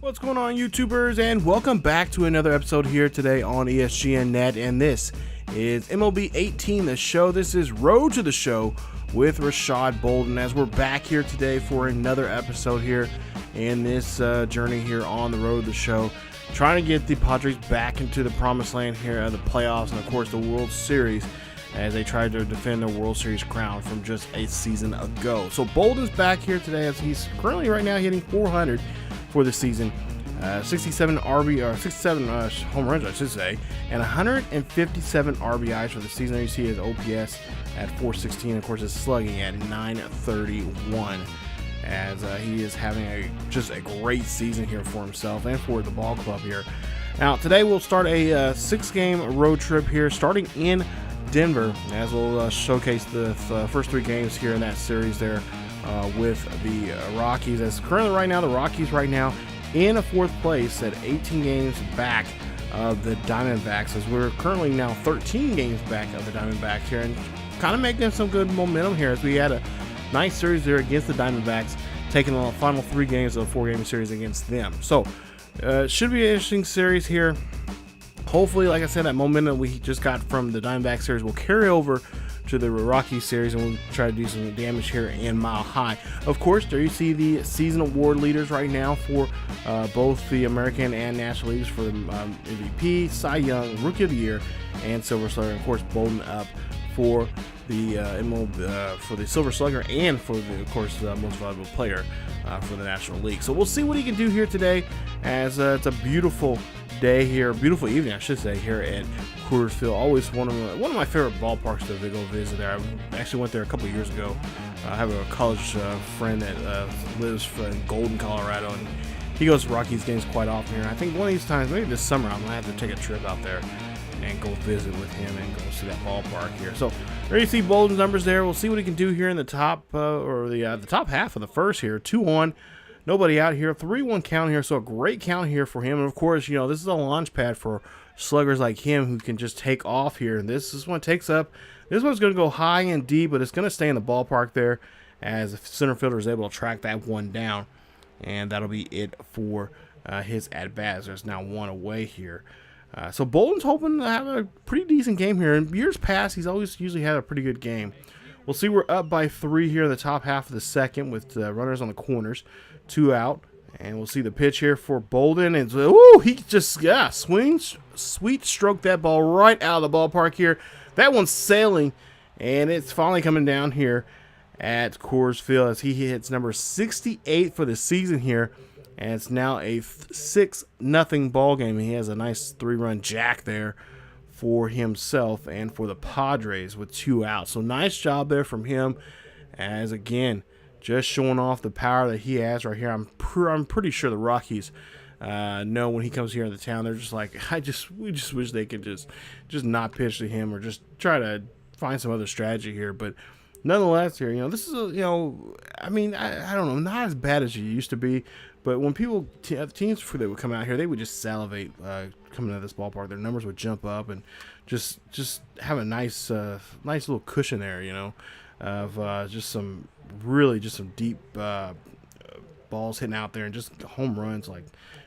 What's going on, YouTubers, and welcome back to another episode here today on ESGNet, and this is MLB 18, the show. This is Road to the Show with Rashad Bolden, as we're back here today for another episode here in this journey here on the road to the show, trying to get the Padres back into the promised land here of the playoffs and, of course, the World Series, as they tried to defend their World Series crown from just a season ago. So Bolden's back here today, as he's currently right now hitting 400 for the season, 67 home runs, I should say, and 157 RBIs for the season. There you see his OPS at 416, of course his slugging at 931, as he is having just a great season here for himself and for the ball club here. Now today we'll start a 6-game road trip here, starting in Denver, as we'll showcase the first 3 games here in that series there with the Rockies. As currently right now, the Rockies right now in a 4th place at 18 games back of the Diamondbacks, as we're currently now 13 games back of the Diamondbacks here, and kind of making some good momentum here, as we had a nice series there against the Diamondbacks, taking the final 3 games of a 4-game series against them. So should be an interesting series here. Hopefully, like I said, that momentum we just got from the Diamondback series will carry over to the Rockies series, and we'll try to do some damage here in Mile High. Of course, there you see the season award leaders right now for both the American and National Leagues for the MVP, Cy Young, Rookie of the Year, and Silver Slugger. And of course, Bolden up for the for the Silver Slugger and for the, of course, most valuable player for the National League. So we'll see what he can do here today, as it's a beautiful day here, beautiful evening, I should say, here at Coors Field. Always one of my favorite ballparks to go visit there. I actually went there a couple years ago. I have a college friend that lives in Golden, Colorado, and he goes to Rockies games quite often here. I think one of these times, maybe this summer, I'm gonna have to take a trip out there and go visit with him and go see that ballpark here. So there you see Bolden's numbers there. We'll see what he can do here in the top the top half of the first here. 2-1. Nobody out here, 3-1 count here, so a great count here for him. And of course, you know, this is a launch pad for sluggers like him who can just take off here. And this one takes up. This one's going to go high and deep, but it's going to stay in the ballpark there, as the center fielder is able to track that one down. And that'll be it for his at-bats. There's now 1 away here. So Bolden's hoping to have a pretty decent game here. In years past, he's always usually had a pretty good game. We'll see, we're up by 3 here in the top half of the second with runners on the corners. 2 out, and we'll see the pitch here for Bolden, and he just swings, sweet stroke that ball right out of the ballpark here. That one's sailing, and it's finally coming down here at Coors Field, as he hits number 68 for the season here, and it's now a 6-0 ball game. He has a nice 3-run jack there for himself and for the Padres with 2 out. So nice job there from him, as again, just showing off the power that he has right here. I'm pretty sure the Rockies know when he comes here in the town, they're just like, we just wish they could just not pitch to him, or just try to find some other strategy here. But nonetheless, here, you know, this is I mean, I don't know, not as bad as it used to be. But when people teams that would come out here, they would just salivate coming to this ballpark. Their numbers would jump up, and just have a nice little cushion there, you know, of just some deep balls hitting out there, and just home runs, like,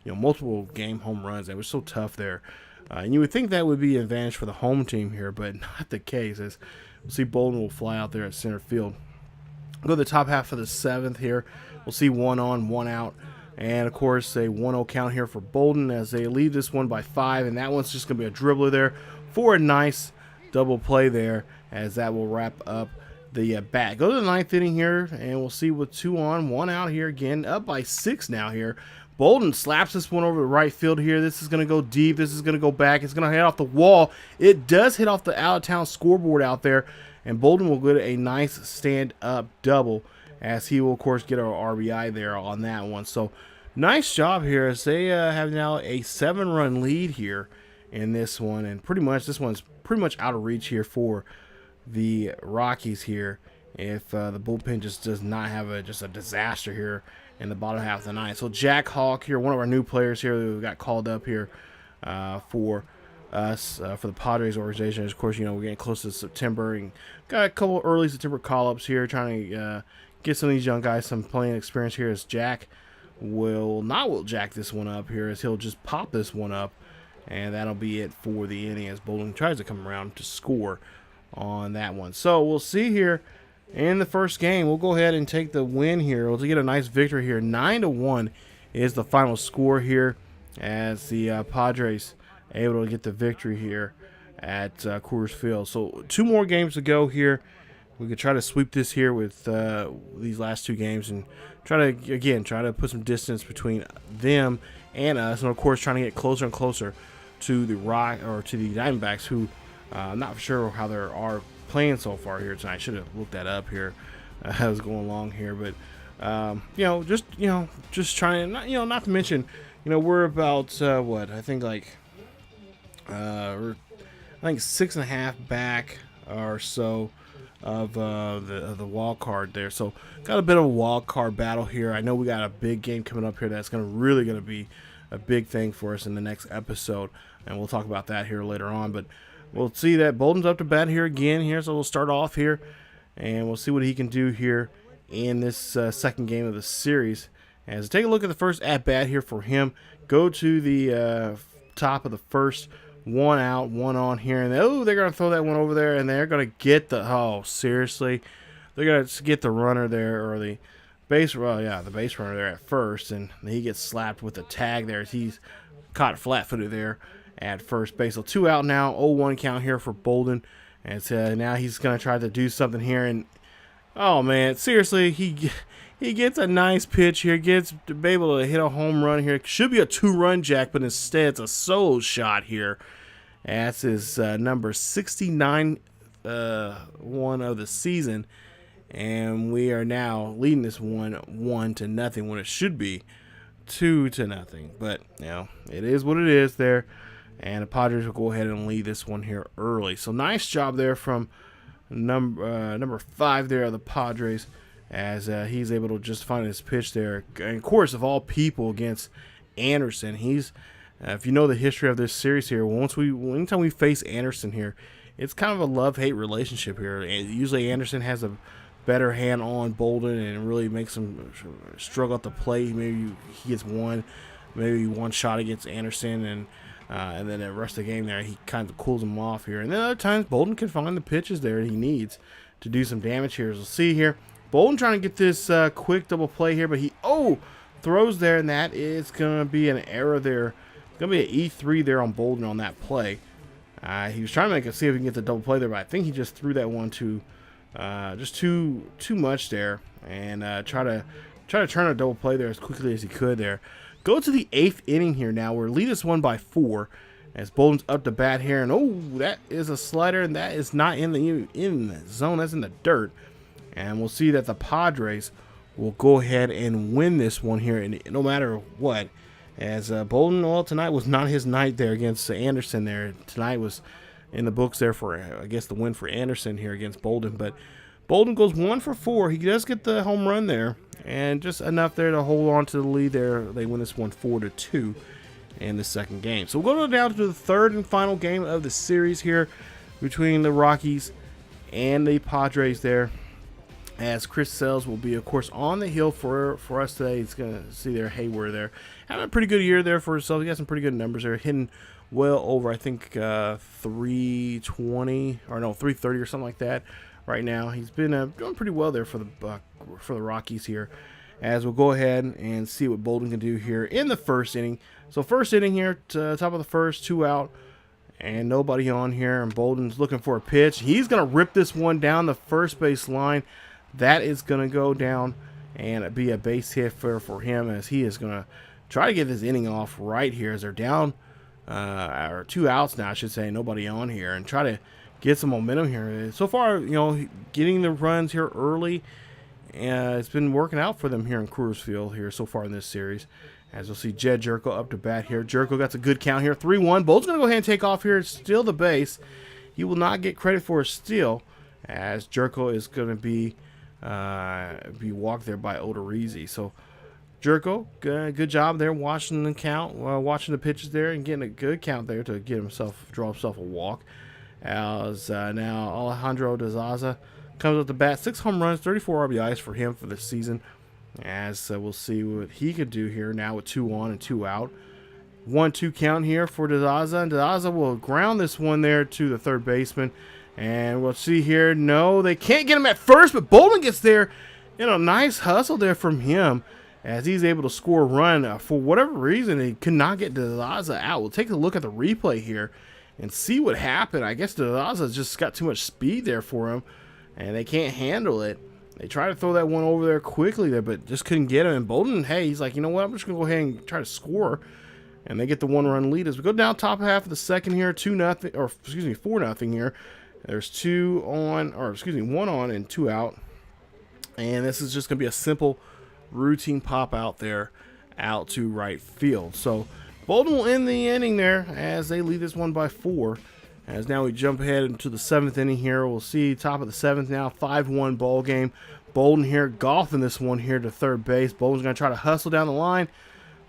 you know, multiple game home runs. That was so tough there, and you would think that would be an advantage for the home team here, but not the case. As we'll see, Bolden will fly out there at center field. Go to the top half of the 7th here. We'll see 1 on, 1 out, and of course a 1-0 count here for Bolden, as they lead this one by 5, and that one's just gonna be a dribbler there for a nice double play there, as that will wrap up the bat. Go to the 9th inning here, and we'll see with 2 on, 1 out here, again up by 6 now here. Bolden slaps this one over the right field here. This is going to go deep. This is going to go back. It's going to hit off the wall. It does hit off the out-of-town scoreboard out there, and Bolden will get a nice stand-up double, as he will, of course, get our RBI there on that one. So nice job here, as they have now a 7-run lead here in this one, and this one's pretty much out of reach here for the Rockies here, if the bullpen just does not have a disaster here in the bottom half of the ninth. So Jack Hawk here, one of our new players here who got called up here for us for the Padres organization. Of course, you know, we're getting close to September and got a couple early September call-ups here, trying to get some of these young guys some playing experience here, as Jack will jack this one up here, as he'll just pop this one up, and that'll be it for the inning as Bolden tries to come around to score on that one. So we'll see here in the first game. We'll go ahead and take the win here. We'll get a nice victory here. 9-1 is the final score here, as the Padres able to get the victory here at Coors Field. So 2 more games to go here. We could try to sweep this here with these last 2 games and try to put some distance between them and us, and of course trying to get closer and closer to the Diamondbacks, who I'm not sure how they are playing so far here tonight. I should have looked that up here as I was going along here, but just trying, not to mention, we're about what I think we're 6.5 back or so of the wild card there. So got a bit of a wild card battle here. I know we got a big game coming up here that's really going to be a big thing for us in the next episode, and we'll talk about that here later on. But we'll see that Bolden's up to bat here again here, so we'll start off here and we'll see what he can do here in this second game of the series. As take a look at the first at bat here for him. Go to the top of the first. 1 out, 1 on here, and they're gonna throw that one over there, and they're gonna get the seriously, they're gonna get the runner there, or the base runner there at first, and he gets slapped with the tag there as he's caught flat-footed there at first base. So 2 out now, 0-1 count here for Bolden, and now he's gonna try to do something here, and oh man, seriously, he gets a nice pitch here, gets to be able to hit a home run here. It should be a 2-run jack, but instead it's a solo shot here. That's his number 69 one of the season, and we are now leading this one 1-0 when it should be 2-0. But it is what it is there, and the Padres will go ahead and lead this one here early. So nice job there from number 5 there of the Padres, as he's able to just find his pitch there. And of course, of all people, against Anderson. He's if you know the history of this series here, anytime we face Anderson here, it's kind of a love-hate relationship here. And usually Anderson has a better hand on Bolden and really makes him struggle at the plate. Maybe he gets maybe one shot against Anderson, and then the rest of the game there, he kind of cools him off here. And then other times, Bolden can find the pitches there he needs to do some damage here. As we'll see here, Bolden trying to get this quick double play here, but he throws there, and that is going to be an error there. It's going to be an E3 there on Bolden on that play. He was trying to see if he can get the double play there, but I think he just threw that one just too much there, and try to turn a double play there as quickly as he could there. Go to the 8th inning here now. We're leading this one by 4 as Bolden's up to bat here, and that is a slider, and that is not in the zone. That's in the dirt. And we'll see that the Padres will go ahead and win this one here, and no matter what. As Bolden, tonight was not his night there against Anderson there. Tonight was in the books there for, I guess, the win for Anderson here against Bolden. But Bolden goes 1 for 4. He does get the home run there, and just enough there to hold on to the lead there. They win this one 4-2 in the second game. So we'll go down to the third and final game of the series here between the Rockies and the Padres there, as Chris Sales will be, of course, on the hill for us today. He's going to see there Hayward there. Having a pretty good year there for himself. He got some pretty good numbers there. Hitting well over, I think, 320 or no, 330 or something like that right now. He's been doing pretty well there for the Rockies here. As we'll go ahead and see what Bolden can do here in the first inning. So first inning here, top of the first, 2 out. And nobody on here. And Bolden's looking for a pitch. He's going to rip this one down the first base line. That is going to go down and be a base hit for him, as he is going to try to get this inning off right here as they're down, or 2 outs now, I should say, nobody on here, and try to get some momentum here. So far, getting the runs here early, it's been working out for them here in Coors Field here so far in this series. As we'll see Jed Jerko up to bat here. Jerko got a good count here, 3-1. Bolt's going to go ahead and take off here, steal the base. He will not get credit for a steal, as Jerko is going to be walked there by Odorizzi. So Jerko, good job there watching the count, watching the pitches there, and getting a good count there to draw himself a walk. As now Alejandro De Zaza comes up to bat, 6 home runs, 34 RBIs for him for the season. as we'll see what he could do here now with 2 on and 2 out. 1-2 count here for Daza, and Daza will ground this one there to the third baseman. And we'll see here, no, they can't get him at first, but Bolden gets there. You know, nice hustle there from him as he's able to score a run. For whatever reason, he could not get Daza out. We'll take a look at the replay here and see what happened. I guess Daza just got too much speed there for him, and they can't handle it. They try to throw that one over there quickly there, but just couldn't get him. And Bolden, hey, he's like, you know what, I'm just going to go ahead and try to score. And they get the 1-run lead as we go down top half of the second here, 2-0, or excuse me, 4-0 here. There's 1 on and 2 out. And this is just going to be a simple routine pop out there out to right field. So Bolden will end the inning there as they lead this one by 4. As now we jump ahead into the 7th inning here. We'll see top of the 7th now, 5-1 ball game. Bolden here golfing this one here to third base. Bolden's going to try to hustle down the line,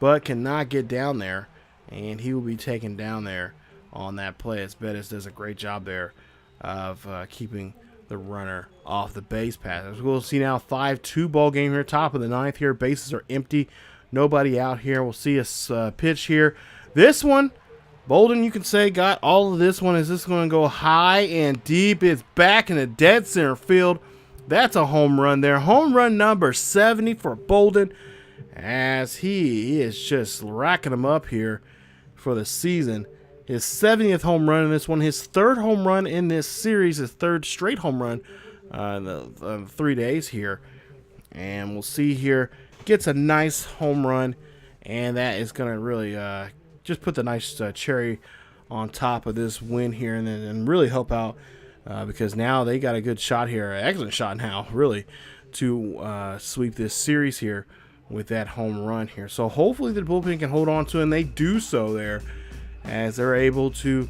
but cannot get down there, and he will be taken down there on that play. As Bettis does a great job there of keeping the runner off the base path. As we'll see now, 5-2 ball game here, top of the 9th here. Bases are empty, nobody out here. We'll see a pitch here. This one, Bolden, you can say, got all of this one. Is this going to go high and deep? It's back in the dead center field. That's a home run there. Home run number 70 for Bolden, as he is just racking them up here for the season. His 70th home run in this one, his 3rd home run in this series, his 3rd straight home run in the 3 days here. And we'll see here, gets a nice home run, and that is going to really just put the nice cherry on top of this win here, and really help out because now they got a good shot here, excellent shot now, really, to sweep this series here with that home run here. So hopefully the bullpen can hold on to it, and they do so there, as they're able to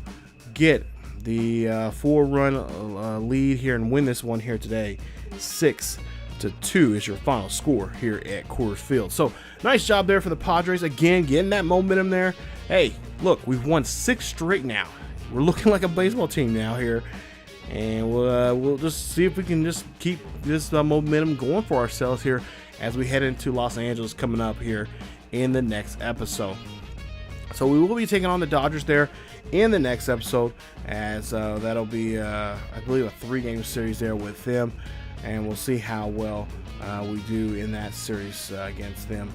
get the 4-run lead here and win this one here today. 6-2 is your final score here at Coors Field. So nice job there for the Padres, again getting that momentum there. Hey, look, we've won 6 straight now. We're looking like a baseball team now here, and we'll just see if we can just keep this momentum going for ourselves here as we head into Los Angeles coming up here in the next episode. So we will be taking on the Dodgers there in the next episode, as that'll be, I believe, a 3-game series there with them, and we'll see how well we do in that series against them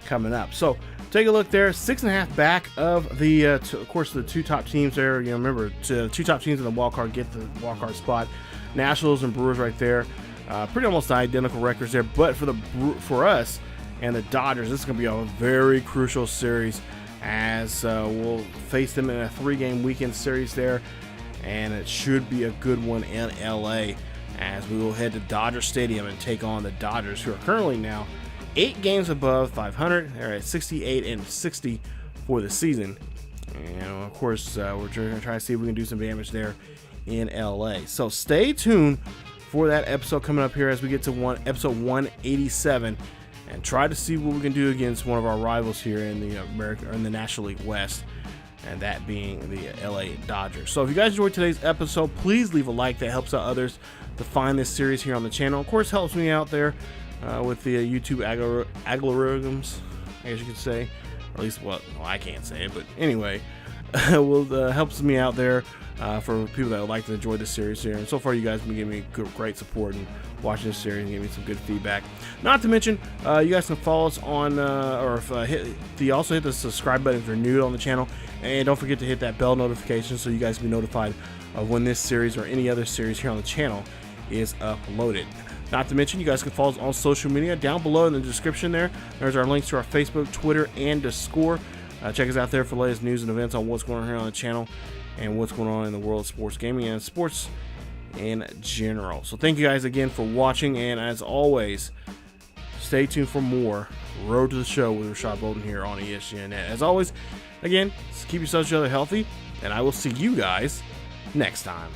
coming up. So take a look there, 6.5 back of the, of course, the 2 top teams there. You know, remember, 2 top teams in the wild card get the wild card spot. Nationals and Brewers right there, pretty almost identical records there. But for us and the Dodgers, this is going to be a very crucial series, as we'll face them in a 3-game weekend series there, and it should be a good one in LA, as we will head to Dodger Stadium and take on the Dodgers, who are currently now 8 games above 500. They're at 68-60 for the season, and of course we're trying to see if we can do some damage there in LA. So stay tuned for that episode coming up here as we get to episode 187, and try to see what we can do against one of our rivals here in the National League West, and that being the LA Dodgers. So if you guys enjoyed today's episode, please leave a like. That helps out others to find this series here on the channel. Of course, helps me out there with the YouTube algorithms, I guess you could say, or at least, well, I can't say it, but anyway, helps me out there for people that would like to enjoy this series here. And so far, you guys have been giving me great support and watching this series and giving me some good feedback. Not to mention, you guys can follow us on, also hit the subscribe button if you're new on the channel, and don't forget to hit that bell notification so you guys can be notified of when this series or any other series here on the channel is uploaded. Not to mention, you guys can follow us on social media down below in the description there. There's our links to our Facebook, Twitter, and Discord. Check us out there for the latest news and events on what's going on here on the channel and what's going on in the world of sports gaming and sports in general. So thank you guys again for watching, and as always, stay tuned for more Road to the Show with Rashad Bolden here on ESGNet. As always, again, keep yourselves healthy, and I will see you guys next time.